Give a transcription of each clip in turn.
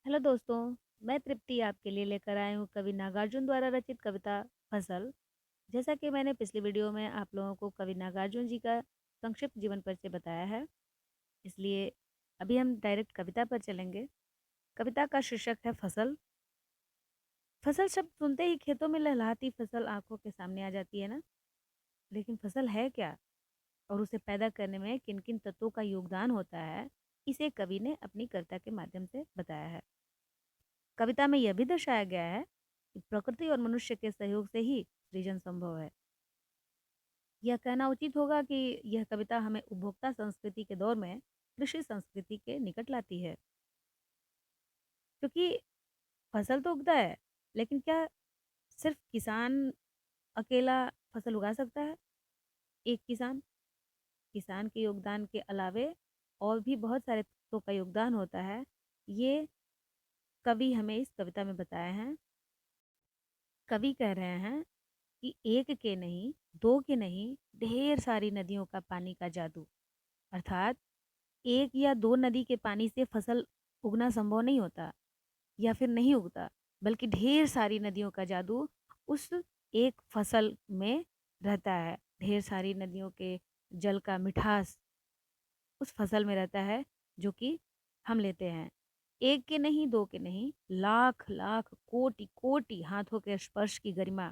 Hello दोस्तों, मैं तृप्ति आपके लिए लेकर आई हूँ कवि नागार्जुन द्वारा रचित कविता फसल। जैसा कि मैंने पिछली वीडियो में आप लोगों को कवि नागार्जुन जी का संक्षिप्त जीवन परिचय बताया है, इसलिए अभी हम डायरेक्ट कविता पर चलेंगे। कविता का शीर्षक है फसल। फसल शब्द सुनते ही खेतों में लहलहाती फसल आंखों के सामने आ जाती है ना। लेकिन फसल है क्या और उसे पैदा करने में किन किन तत्वों का योगदान होता है, इसे कवि ने अपनी कविता के माध्यम से बताया है। कविता में यह भी दर्शाया गया है कि प्रकृति और मनुष्य के सहयोग से ही सृजन संभव है। यह कहना उचित होगा कि यह कविता हमें उपभोक्ता संस्कृति के दौर में कृषि संस्कृति के निकट लाती है, क्योंकि फसल तो उगता है, लेकिन क्या सिर्फ किसान अकेला फसल उगा सकता है? एक किसान किसान के योगदान के अलावे और भी बहुत सारे तत्वों का योगदान होता है। ये कवि हमें इस कविता में बताए हैं। कवि कह रहे हैं कि एक के नहीं, दो के नहीं, ढेर सारी नदियों का पानी का जादू। अर्थात एक या दो नदी के पानी से फसल उगना संभव नहीं होता या फिर नहीं उगता, बल्कि ढेर सारी नदियों का जादू उस एक फसल में रहता है। ढेर सारी नदियों के जल का मिठास उस फसल में रहता है, जो कि हम लेते हैं। एक के नहीं, दो के नहीं, लाख लाख कोटि कोटि हाथों के स्पर्श की गरिमा।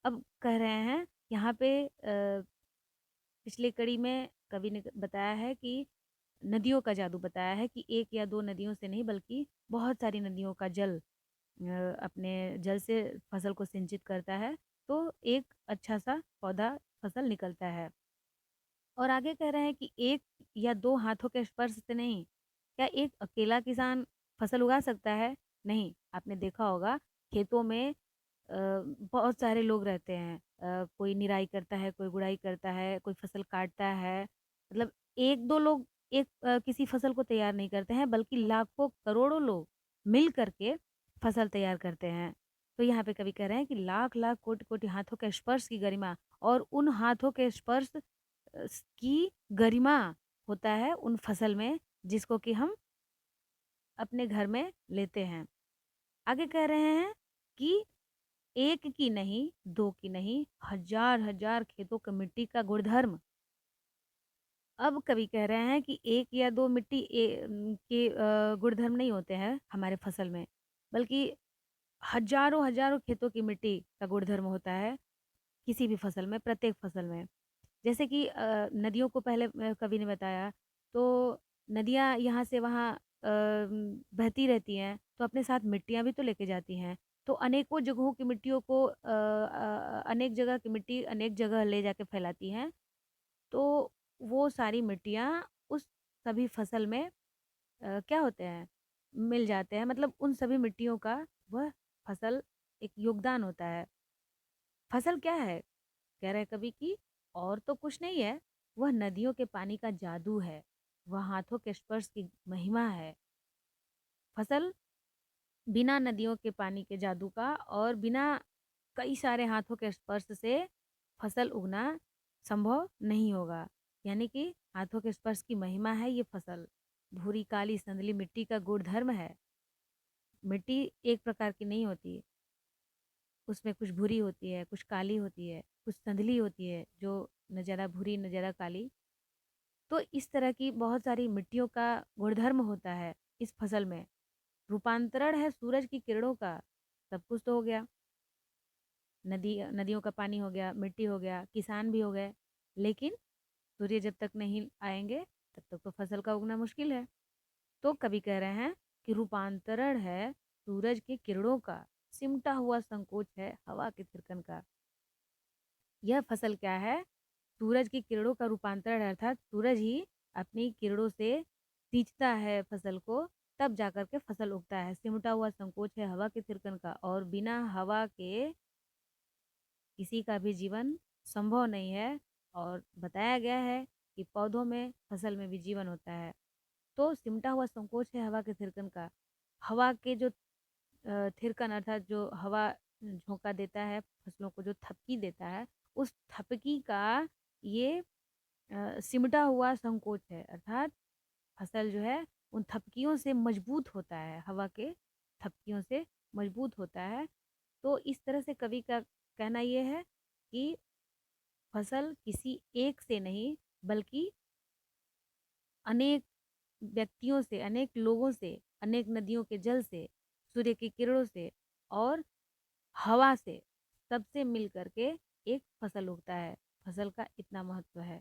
अब कह रहे हैं यहाँ पे पिछली कड़ी में कवि ने बताया है कि नदियों का जादू बताया है कि एक या दो नदियों से नहीं, बल्कि बहुत सारी नदियों का जल अपने जल से फसल को सिंचित करता है, तो एक अच्छा सा पौधा फसल निकलता है। और आगे कह रहे हैं कि एक या दो हाथों के स्पर्श से नहीं, क्या एक अकेला किसान फसल उगा सकता है? नहीं। आपने देखा होगा खेतों में बहुत सारे लोग रहते हैं। कोई निराई करता है, कोई गुड़ाई करता है, कोई फसल काटता है। मतलब एक दो लोग एक किसी फसल को तैयार नहीं करते हैं, बल्कि लाखों करोड़ों लोग मिल करके फसल तैयार करते हैं। तो यहाँ पे कवि कह रहे हैं कि लाख लाख कोटि कोटि हाथों के स्पर्श की गरिमा, और उन हाथों के स्पर्श की गरिमा होता है उन फसल में, जिसको कि हम अपने घर में लेते हैं। आगे कह रहे हैं कि एक की नहीं, दो की नहीं, हजार हजार खेतों की मिट्टी का गुणधर्म। अब कवि कह रहे हैं कि एक या दो मिट्टी के गुणधर्म नहीं होते हैं हमारे फसल में, बल्कि हजारों हजारों खेतों की मिट्टी का गुणधर्म होता है किसी भी फसल में, प्रत्येक फसल में। जैसे कि नदियों को पहले कवि ने बताया, तो नदियाँ यहाँ से वहाँ बहती रहती हैं, तो अपने साथ मिट्टियाँ भी तो लेके जाती हैं। तो अनेकों जगहों की मिट्टियों को अनेक जगह की मिट्टी अनेक जगह ले जाके फैलाती हैं। तो वो सारी मिट्टियाँ उस सभी फसल में क्या होते हैं, मिल जाते हैं। मतलब उन सभी मिट्टियों का वह फसल एक योगदान होता है। फसल क्या है? कह रहे कवि कि और तो कुछ नहीं है, वह नदियों के पानी का जादू है, वह हाथों के स्पर्श की महिमा है। फसल बिना नदियों के पानी के जादू का और बिना कई सारे हाथों के स्पर्श से फसल उगना संभव नहीं होगा। यानी कि हाथों के स्पर्श की महिमा है ये फसल। भूरी काली संदली मिट्टी का गुणधर्म है। मिट्टी एक प्रकार की नहीं होती, उसमें कुछ भूरी होती है, कुछ काली होती है, कुछ संदली होती है, जो न ज़्यादा भूरी न ज़्यादा काली। तो इस तरह की बहुत सारी मिट्टियों का गुणधर्म होता है इस फसल में। रूपांतरण है सूरज की किरणों का। सब कुछ तो हो गया, नदियों का पानी हो गया, मिट्टी हो गया, किसान भी हो गए, लेकिन सूर्य जब तक नहीं आएंगे तब तक तो फसल का उगना मुश्किल है। तो कवि कह रहे हैं कि रूपांतरण है सूरज की किरणों का, सिमटा हुआ संकोच है हवा के थिरकन का। यह फसल क्या है? सूरज की किरणों का रूपांतरण है, अर्थात सूरज ही अपनी किरणों से सींचता है फसल को, तब जाकर के फसल उगता है। सिमटा हुआ संकोच है हवा के थिरकन का, और बिना हवा के किसी का भी जीवन संभव नहीं है। और बताया गया है कि पौधों में, फसल में भी जीवन होता है। तो सिमटा हुआ संकोच है हवा के थिरकन का। हवा के जो थिरकन, अर्थात जो हवा झोंका देता है फसलों को, जो थपकी देता है, उस थपकी का ये सिमटा हुआ संकोच है। अर्थात फसल जो है उन थपकियों से मजबूत होता है, हवा के थपकियों से मजबूत होता है। तो इस तरह से कवि का कहना ये है कि फसल किसी एक से नहीं बल्कि अनेक व्यक्तियों से, अनेक लोगों से, अनेक नदियों के जल से, सूर्य की किरणों से और हवा से, सबसे मिल करके एक फसल उगता है। फसल का इतना महत्व है।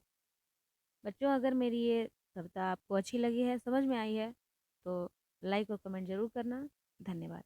बच्चों, अगर मेरी ये कविता आपको अच्छी लगी है, समझ में आई है, तो लाइक और कमेंट ज़रूर करना। धन्यवाद।